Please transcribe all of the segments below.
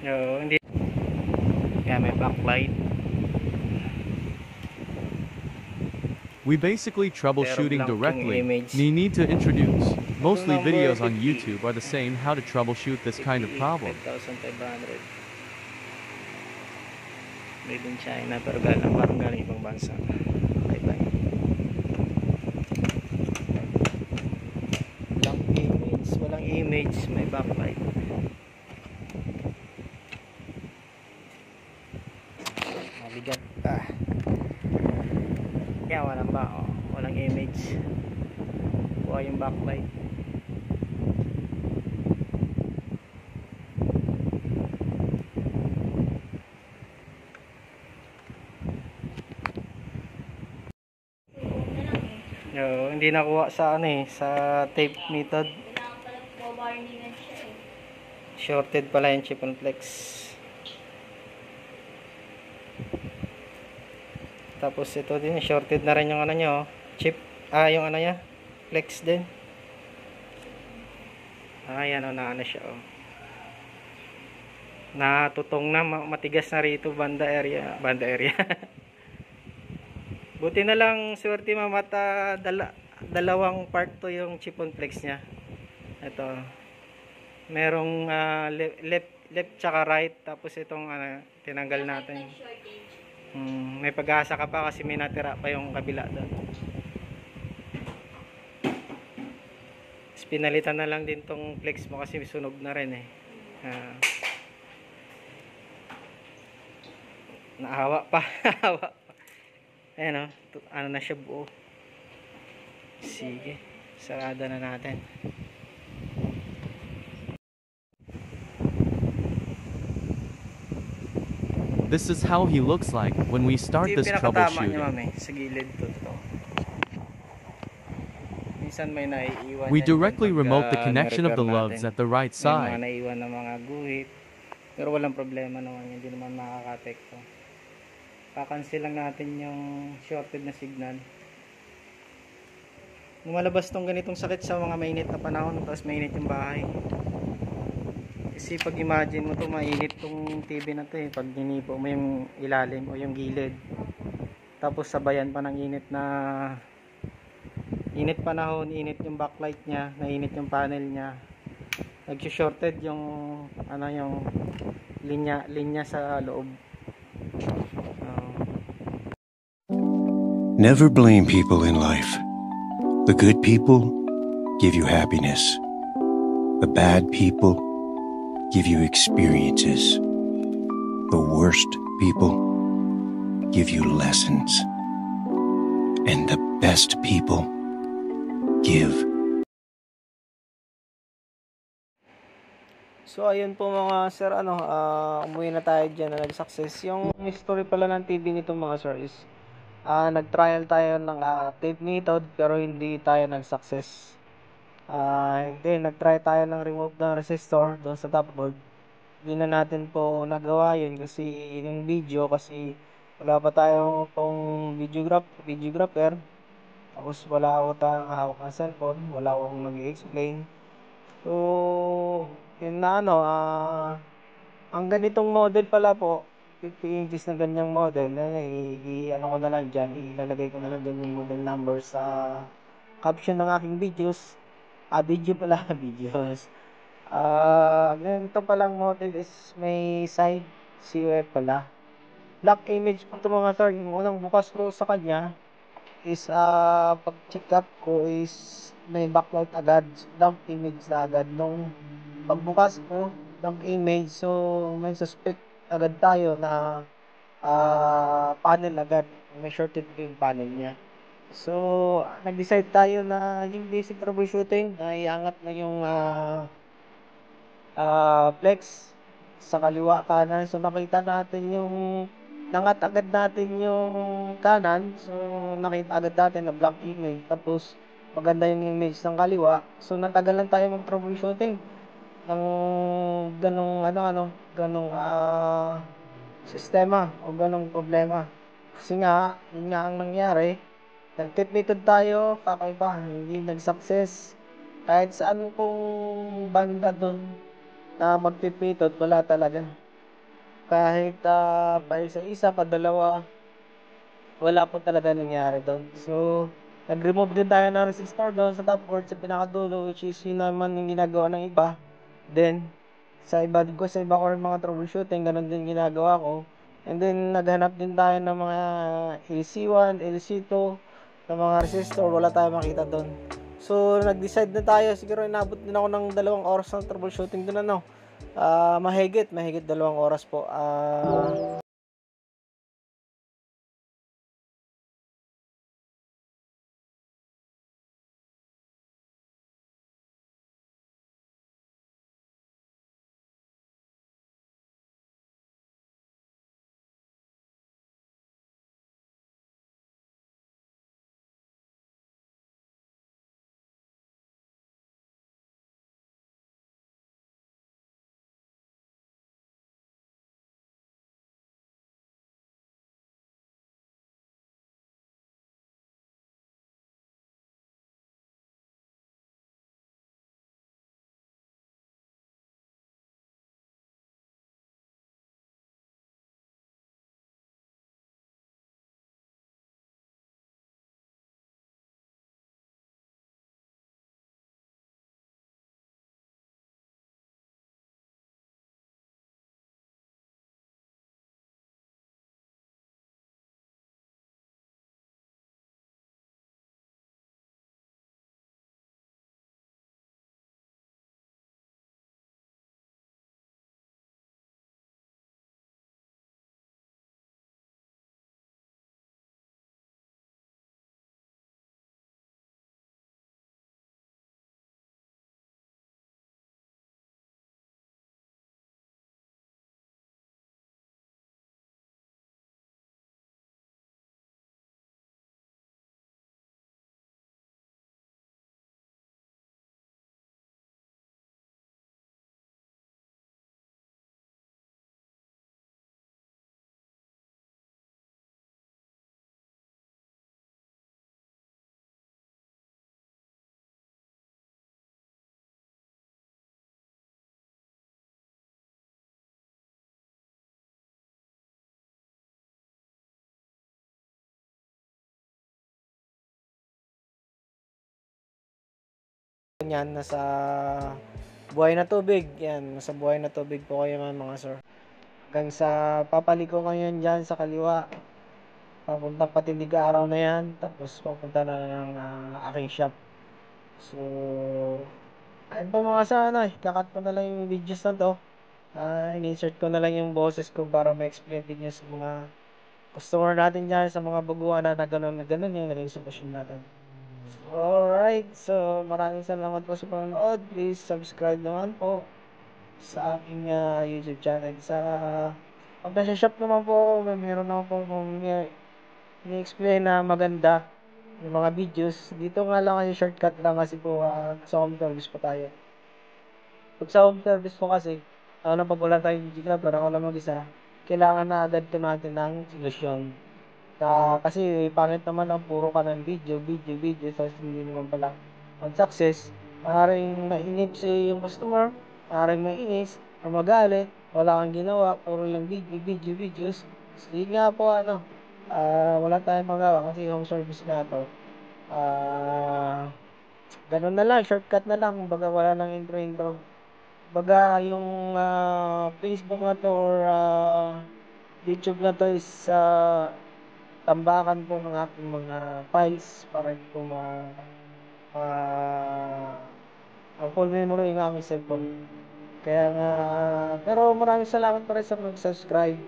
Hindi. Kaya may backlight. We basically troubleshooting Pero blank yung directly. image. Need to introduce. Mostly number videos on 50. YouTube are the same how to troubleshoot this kind of problem. 5,500. Made in China pero parang galing ibang bansa. Bye-bye. Blank image. Walang image. May backlight. Mabigat. Kaya walang walang image. Kuha yung backlight. Hindi nakuha sa sa tape method. Shorted pala yung chip and flex. Tapos ito din, shorted na rin yung nyo, chip, yung niya, flex din. Yan na siya natutong na, matigas na rito banda area. Buti na lang swerte mamata, dalawang part to yung chip and flex nya. Ito merong left tsaka right, tapos itong tinanggal natin. May pag-asa ka pa kasi may natira pa yung kabila doon. Pinalitan na lang din tong flex mo kasi sunog na rin naawa pa. Ayan na siya buo. Sige, sarada na natin. This is how he looks like when we start this troubleshooting. Sa gilid to. Minsan may naiiwan. We directly remote the connection of the lugs at the right side. May naiiwan na mga guhit. Pero walang problema naman, hindi naman makaka-apekto. Kakancel lang natin yung shorted na signal. Lumalabas tong ganitong sakit sa mga mainit na panahon, tapos mainit yung bahay. Kasi pag imagine mo to, mainit tong TV na to pag dinipo mo yung ilalim o yung gilid, tapos sabayan pa ng init panahon, init yung backlight nya, nainit yung panel nya, nag-shorted yung yung linya sa loob. Never blame people in life. The good people give you happiness. The bad people give you experiences. The worst people give you lessons. And the best people give. So ayun po mga sir, umuwi na tayo dyan na nag-success. Yung history pala ng TV nito mga sir is nag-trial tayo ng tape method pero hindi tayo nag-success. Hindi, nag-try tayo ng remove ng resistor doon sa top board. Hindi na natin po nagawa yun kasi yung video, kasi wala pa tayo pong videographer. Tapos wala ako tayong hawak ng cellphone, wala akong nag-i-explain. So yun na ang ganitong model pala po, 50 inches na ganyang model, ko na lang dyan, ilalagay ko na lang dyan yung model number sa caption ng aking videos. Video pala, videos. Ganito palang model is may side COF pala. Black image po ito mga sir. Yung unang bukas ko sa kanya is pag-check up ko is may backlight agad. Blank image na agad. Nung pagbukas ko, blank image. So, may suspect agad tayo na panel agad. May shorted yung panel niya. So, nag-decide tayo na yung basic troubleshooting na iangat na yung flex sa kaliwa kanan. So, nakita natin nangat agad natin yung kanan. So, nakita agad natin na black image. Tapos, maganda yung image ng kaliwa. So, natagalan tayo mag-troubleshooting ng ganong sistema o ganong problema. Kasi nga, yun nga ang nangyari. Nag-tape method tayo, kakaiba, hindi nag-success. Kahit saan pong banda doon na mag-tape method, wala talaga. kahit pa isa-isa, pa dalawa, wala po talaga nangyari doon. So, nag-remove din tayo ng resistor doon sa top board sa pinakadulo, which is yun naman yung ginagawa ng iba. Then, sa iba ko rin mga troubleshooting, ganun din ginagawa ko. And then, naghanap din tayo ng mga LC1, LC2, ng mga resistor, wala tayong makita doon. So, nag-decide na tayo, siguro inabot din ako ng 2 oras ng troubleshooting doon, ano. Mahigit 2 oras po. Yan, nasa buhay na tubig. Yan, nasa buhay na tubig po kayo mga sir. Hanggang sa papaliko kayo dyan sa kaliwa. Papuntang Patinig Araw na yan. Tapos papunta na ng aking shop. So, ayun po mga sir, kakat ko na lang yung videos na to. In-insert ko na lang yung boses ko para ma-explain din nyo sa mga customer natin dyan, sa mga baguhan na gano'n yung naging solusyon natin. Alright, so maraming salamat po sa panonood. Please subscribe naman po sa aking YouTube channel. Pag nasa shop naman po, meron naman po kung ni-explain na maganda yung mga videos. Dito nga lang kasi shortcut lang kasi po sa home service po tayo. Pag sa home service po kasi, pag wala tayong Gcash, para ako lang mag-isa, kailangan na agad natin ng solusyon. Kasi pangit naman ang puro ka ng video, tapos hindi naman pala mag-success. Maaaring mainip si yung customer, maaaring mainis, o magalit, wala kang ginawa, puro lang videos. So, yun nga po, wala tayong magawa kasi home service na to. Ganun na lang, shortcut na lang, baga wala nang intro. Baga yung Facebook na to or YouTube na to is tambakan po ng aking mga files para hindi ko full memory yung aking cellphone. Kaya nga, pero maraming salamat pa rin sa mag-subscribe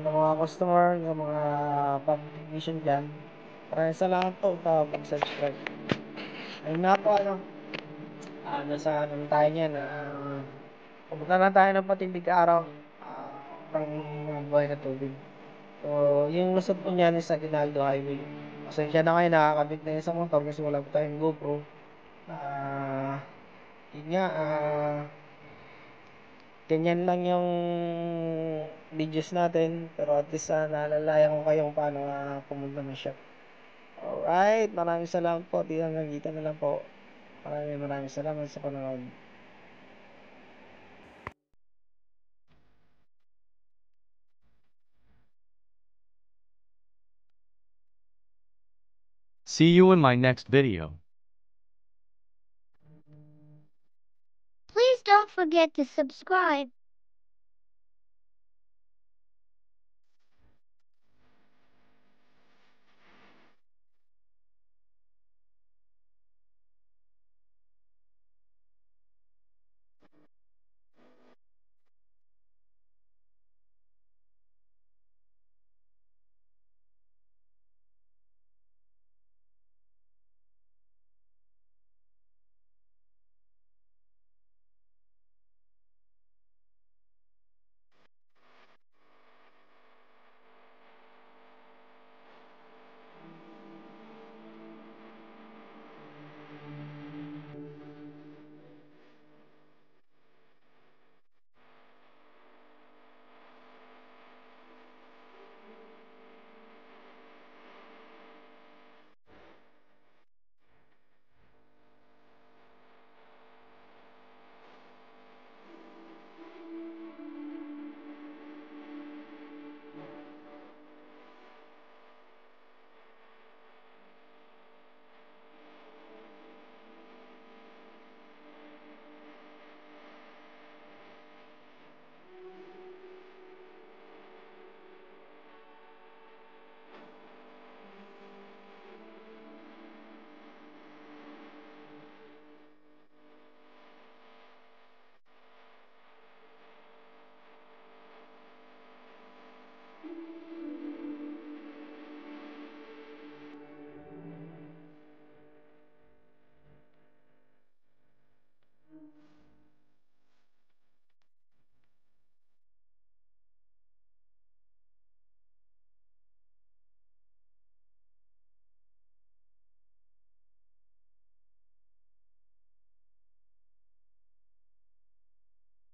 ng mga customer, ng mga public technician dyan. Maraming salamat po sa mag-subscribe. Ayun nga po, nasa tayo niyan, pumunta na tayo ng Patinig Araw, ng buhay na tubig. So, yung lusot po niyan is sa Aguinaldo Highway. Pasensya na kayo, nakakabit na yun sa motor kasi wala po tayong GoPro. Yun nga, ganyan lang yung videos natin. Pero at least naalalayan ko kayong paano pumunta ng shop. Alright, maraming salamat po. Di hanggang dito na lang po. Maraming salamat sa panonood. See you in my next video. Please don't forget to subscribe.